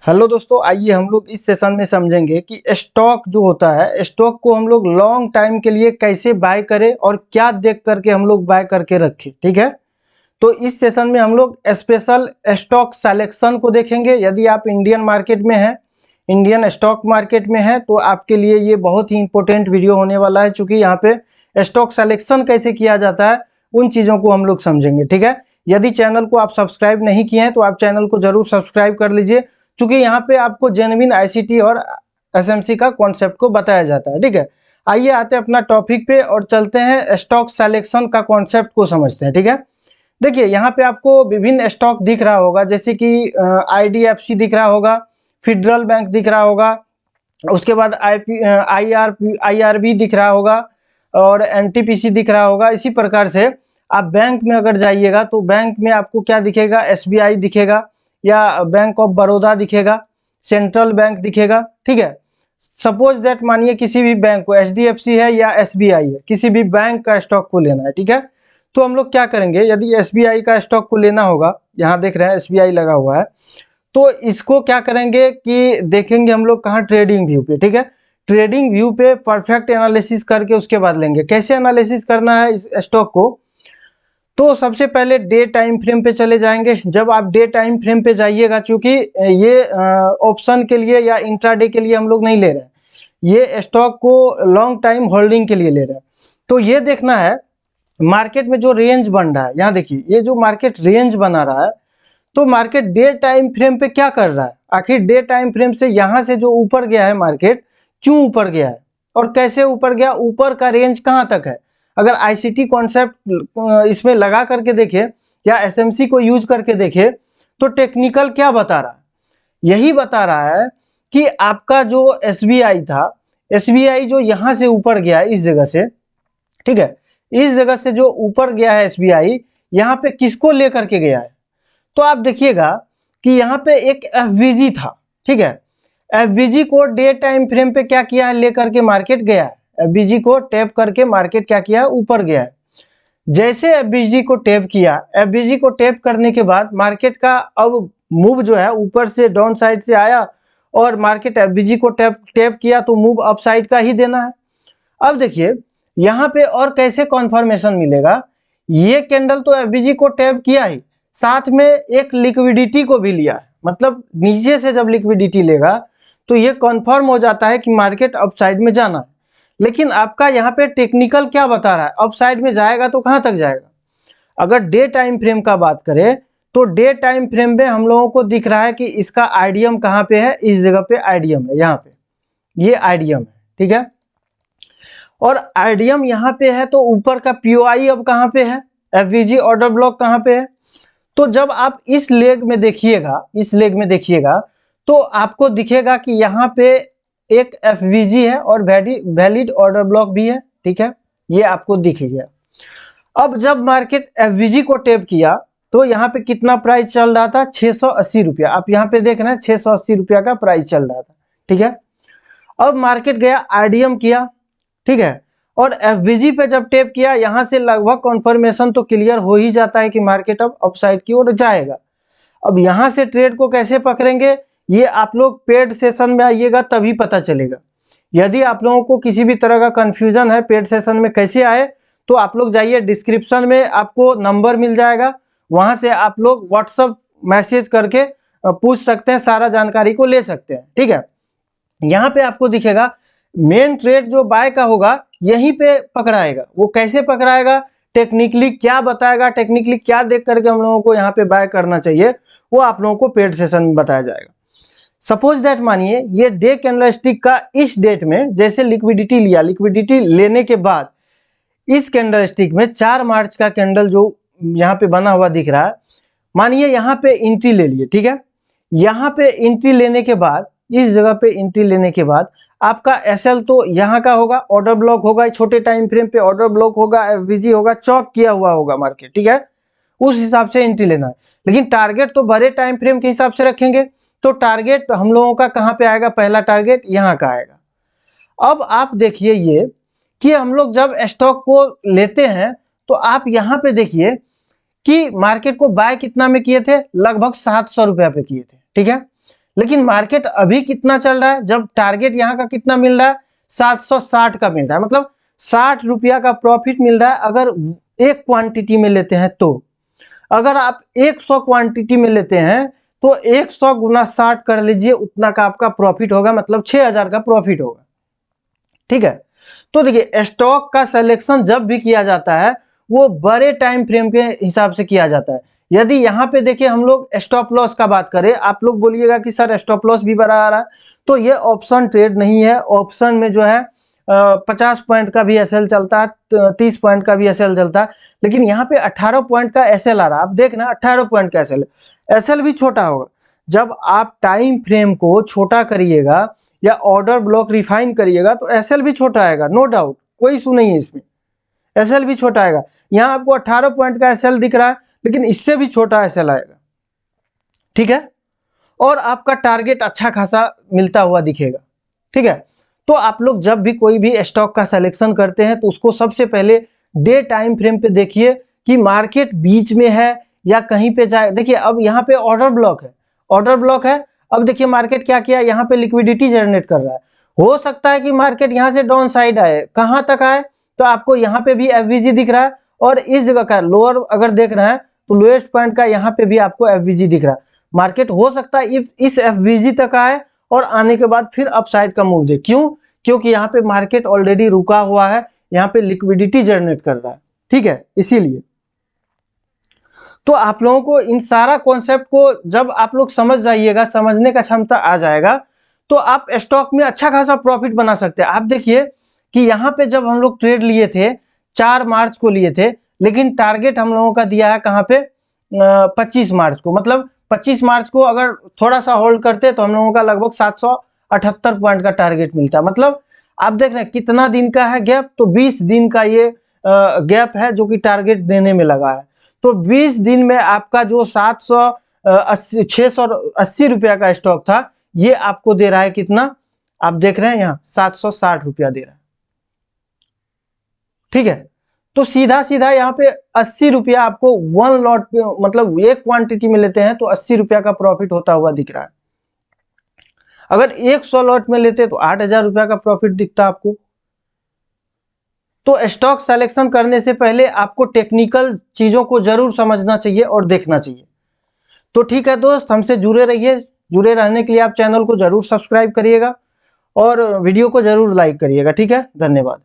Hello दोस्तों, आइए हम लोग इस सेशन में समझेंगे कि स्टॉक जो होता है, स्टॉक को हम लोग लॉन्ग टाइम के लिए कैसे बाय करें और क्या देख करके हम लोग बाय करके रखें। ठीक है, तो इस सेशन में हम लोग स्पेशल स्टॉक सिलेक्शन को देखेंगे। यदि आप इंडियन मार्केट में हैं, इंडियन स्टॉक मार्केट में है, तो आपके लिए ये बहुत ही इंपॉर्टेंट वीडियो होने वाला है, क्योंकि यहाँ पे स्टॉक सिलेक्शन कैसे किया जाता है उन चीज़ों को हम लोग समझेंगे। ठीक है, यदि चैनल को आप सब्सक्राइब नहीं किए हैं तो आप चैनल को जरूर सब्सक्राइब कर लीजिए, क्योंकि यहाँ पे आपको जेन्युइन आईसीटी और एसएमसी का कॉन्सेप्ट को बताया जाता है। ठीक है, आइए आते हैं अपना टॉपिक पे और चलते हैं स्टॉक सिलेक्शन का कॉन्सेप्ट को समझते हैं। ठीक है, देखिए यहाँ पे आपको विभिन्न स्टॉक दिख रहा होगा, जैसे कि आईडीएफसी दिख रहा होगा, फेडरल बैंक दिख रहा होगा, उसके बाद आईआरबी दिख रहा होगा और एनटीपीसी दिख रहा होगा। इसी प्रकार से आप बैंक में अगर जाइएगा तो बैंक में आपको क्या दिखेगा, एसबीआई दिखेगा या बैंक ऑफ बड़ौदा दिखेगा, सेंट्रल बैंक दिखेगा। ठीक है, सपोज दैट मानिए किसी भी बैंक को, एचडीएफसी है या एसबीआई है, किसी भी बैंक का स्टॉक को लेना है। ठीक है, तो हम लोग क्या करेंगे, यदि एसबीआई का स्टॉक को लेना होगा, यहाँ देख रहे हैं एसबीआई लगा हुआ है, तो इसको क्या करेंगे कि देखेंगे हम लोग कहाँ, ट्रेडिंग व्यू पे। ठीक है, ट्रेडिंग व्यू पे परफेक्ट एनालिसिस करके उसके बाद लेंगे। कैसे एनालिसिस करना है इस स्टॉक को, तो सबसे पहले डे टाइम फ्रेम पे चले जाएंगे। जब आप डे टाइम फ्रेम पे जाइएगा, चूंकि ये ऑप्शन के लिए या इंट्राडे के लिए हम लोग नहीं ले रहे हैं, ये स्टॉक को लॉन्ग टाइम होल्डिंग के लिए ले रहे हैं। तो ये देखना है मार्केट में जो रेंज बन रहा है, यहाँ देखिए ये जो मार्केट रेंज बना रहा है, तो मार्केट डे टाइम फ्रेम पे क्या कर रहा है, आखिर डे टाइम फ्रेम से यहाँ से जो ऊपर गया है मार्केट, क्यों ऊपर गया है और कैसे ऊपर गया, ऊपर का रेंज कहाँ तक है। अगर आईसीटी कॉन्सेप्ट इसमें लगा करके देखे या एसएमसी को यूज करके देखे तो टेक्निकल क्या बता रहा है, यही बता रहा है कि आपका जो एसबीआई था, एसबीआई जो यहाँ से ऊपर गया है इस जगह से, ठीक है, इस जगह से जो ऊपर गया है एसबीआई, यहाँ पे किसको लेकर के गया है, तो आप देखिएगा कि यहाँ पे एक एफवीजी था। ठीक है, एफवीजी को डे टाइम फ्रेम पे क्या किया है, लेकर के मार्केट गया है, एफवीजी को टैप करके मार्केट क्या किया है, ऊपर गया है। जैसे एफवीजी को टैप किया, एफवीजी को टैप करने के बाद मार्केट का अब मूव जो है ऊपर से डाउन साइड से आया और मार्केट एफवीजी को टैप किया तो मूव अप साइड का ही देना है। अब देखिए यहाँ पे और कैसे कॉन्फर्मेशन मिलेगा, ये कैंडल तो एफवीजी को टैप किया ही, साथ में एक लिक्विडिटी को भी लिया है, मतलब नीचे से जब लिक्विडिटी लेगा तो ये कंफर्म हो जाता है कि मार्केट अपसाइड में जाना है। लेकिन आपका यहाँ पे टेक्निकल क्या बता रहा है, अपसाइड में जाएगा तो कहाँ तक जाएगा। अगर डे टाइम फ्रेम का बात करें तो डे टाइम फ्रेम में हम लोगों को दिख रहा है कि इसका आईडीएम कहाँ पे है, इस जगह पे आईडीएम है, यहाँ पे ये आईडीएम है। ठीक है, और आईडीएम यहाँ पे है तो ऊपर का पीओआई अब कहाँ पे है, एफवीजी ऑर्डर ब्लॉक कहाँ पे है। तो जब आप इस लेग में देखिएगा, इस लेग में देखिएगा तो आपको दिखेगा कि यहाँ पे एक एफवीजी है और वैलिड ऑर्डर ब्लॉक भी है। ठीक है, ये आपको दिख गया। अब जब मार्केट एफवीजी को टैप किया तो यहाँ पे कितना प्राइस चल रहा था, 680 रुपया। आप यहाँ पे देख रहे हैं 680 रुपया का प्राइस चल रहा था। ठीक है, अब मार्केट गया आईडीएम किया, ठीक है, और एफवीजी पे जब टैप किया, यहाँ से लगभग कॉन्फर्मेशन तो क्लियर हो ही जाता है कि मार्केट अब अपसाइड की ओर जाएगा। अब यहाँ से ट्रेड को कैसे पकड़ेंगे, ये आप लोग पेड सेशन में आइएगा तभी पता चलेगा। यदि आप लोगों को किसी भी तरह का कंफ्यूजन है पेड सेशन में कैसे आए, तो आप लोग जाइए, डिस्क्रिप्शन में आपको नंबर मिल जाएगा, वहां से आप लोग व्हाट्सअप मैसेज करके पूछ सकते हैं, सारा जानकारी को ले सकते हैं। ठीक है, यहाँ पे आपको दिखेगा मेन ट्रेड जो बाय का होगा यहीं पे पकड़ाएगा। वो कैसे पकड़ाएगा, टेक्निकली क्या बताएगा, टेक्निकली क्या देख करके हम लोगों को यहाँ पे बाय करना चाहिए, वो आप लोगों को पेड सेशन में बताया जाएगा। सपोज दैट मानिए ये डे कैंडलस्टिक का इस डेट में जैसे लिक्विडिटी लिया, लिक्विडिटी लेने के बाद इस कैंडलस्टिक में 4 मार्च का कैंडल जो यहाँ पे बना हुआ दिख रहा है, मानिए यहाँ पे एंट्री ले लिए। ठीक है, यहाँ पे एंट्री लेने के बाद, इस जगह पे एंट्री लेने के बाद आपका एसएल तो यहाँ का होगा, ऑर्डर ब्लॉक होगा, छोटे टाइम फ्रेम पे ऑर्डर ब्लॉक होगा, एफवीजी होगा, चौक किया हुआ होगा मार्केट। ठीक है, उस हिसाब से एंट्री लेना है। लेकिन टारगेट तो बड़े टाइम फ्रेम के हिसाब से रखेंगे, तो टारगेट हम लोगों का कहाँ पे आएगा, पहला टारगेट यहाँ का आएगा। अब आप देखिए ये कि हम लोग जब स्टॉक को लेते हैं तो आप यहाँ पे देखिए कि मार्केट को बाय कितना में किए थे, लगभग 700 रुपया पे किए थे। ठीक है, लेकिन मार्केट अभी कितना चल रहा है, जब टारगेट यहाँ का कितना मिल रहा है 760 का मिल रहा है, मतलब 60 रुपया का प्रॉफिट मिल रहा है अगर एक क्वांटिटी में लेते हैं तो। अगर आप 100 क्वांटिटी में लेते हैं तो 100 गुना 60 कर लीजिए, उतना का आपका प्रॉफिट होगा, मतलब 6000 का प्रॉफिट होगा। ठीक है, तो देखिए स्टॉक का सिलेक्शन जब भी किया जाता है वो बड़े टाइम फ्रेम के हिसाब से किया जाता है। यदि यहाँ पे देखिए हम लोग स्टॉप लॉस का बात करें, आप लोग बोलिएगा कि सर स्टॉप लॉस भी बड़ा आ रहा है, तो ये ऑप्शन ट्रेड नहीं है। ऑप्शन में जो है 50 पॉइंट का भी एसएल चलता है, 30 पॉइंट का भी एसएल चलता है, लेकिन यहाँ पे 18 पॉइंट का एसएल आ रहा है। आप देखना 18 पॉइंट का एसएल, एसएल भी छोटा होगा। जब आप टाइम फ्रेम को छोटा करिएगा या ऑर्डर ब्लॉक रिफाइन करिएगा तो एसएल भी छोटा आएगा, नो डाउट, कोई इशू नहीं है इसमें, एसएल भी छोटा आएगा। यहाँ आपको 18 पॉइंट का एसएल दिख रहा है, लेकिन इससे भी छोटा एसएल आएगा। ठीक है, और आपका टारगेट अच्छा खासा मिलता हुआ दिखेगा। ठीक है, तो आप लोग जब भी कोई भी स्टॉक का सिलेक्शन करते हैं तो उसको सबसे पहले डे टाइम फ्रेम पे देखिए कि मार्केट बीच में है या कहीं पे जाए। देखिए अब यहाँ पे ऑर्डर ब्लॉक है, ऑर्डर ब्लॉक है। अब देखिए मार्केट क्या किया, यहाँ पे लिक्विडिटी जनरेट कर रहा है। हो सकता है कि मार्केट यहाँ से डाउन साइड आए, कहाँ तक आए, तो आपको यहाँ पे भी एफवीजी दिख रहा है, और इस जगह का लोअर अगर देख रहे हैं तो लोएस्ट पॉइंट का यहाँ पे भी आपको एफवीजी दिख रहा है। मार्केट हो सकता है इस एफवीजी तक आए और आने के बाद फिर अपसाइड का मूव दे। क्यों? क्योंकि यहाँ पे मार्केट ऑलरेडी रुका हुआ है, यहाँ पे लिक्विडिटी जनरेट कर रहा है। ठीक है, इसीलिए तो आप लोगों को इन सारा कॉन्सेप्ट को जब आप लोग समझ जाइएगा, समझने का क्षमता आ जाएगा, तो आप स्टॉक में अच्छा खासा प्रॉफिट बना सकते हैं। आप देखिए कि यहाँ पे जब हम लोग ट्रेड लिए थे 4 मार्च को लिए थे, लेकिन टारगेट हम लोगों का दिया है कहाँ पे 25 मार्च को, मतलब 25 मार्च को अगर थोड़ा सा होल्ड करते तो हम लोगों का लगभग 778 पॉइंट का टारगेट मिलता। मतलब आप देख रहे हैं कितना दिन का है गैप, तो 20 दिन का ये गैप है जो कि टारगेट देने में लगा है। तो 20 दिन में आपका जो 680 रुपया का स्टॉक था, ये आपको दे रहा है कितना, आप देख रहे हैं यहाँ 760 रुपया दे रहा है। ठीक है, तो सीधा सीधा यहाँ पे 80 रुपया आपको वन लॉट पे, मतलब एक क्वांटिटी में लेते हैं तो 80 रुपया का प्रॉफिट होता हुआ दिख रहा है। अगर 100 लॉट में लेते तो 8000 रुपया का प्रॉफिट दिखता आपको। तो स्टॉक सिलेक्शन करने से पहले आपको टेक्निकल चीजों को जरूर समझना चाहिए और देखना चाहिए। तो ठीक है दोस्त, हमसे जुड़े रहिए। जुड़े रहने के लिए आप चैनल को जरूर सब्सक्राइब करिएगा और वीडियो को जरूर लाइक करिएगा। ठीक है, धन्यवाद।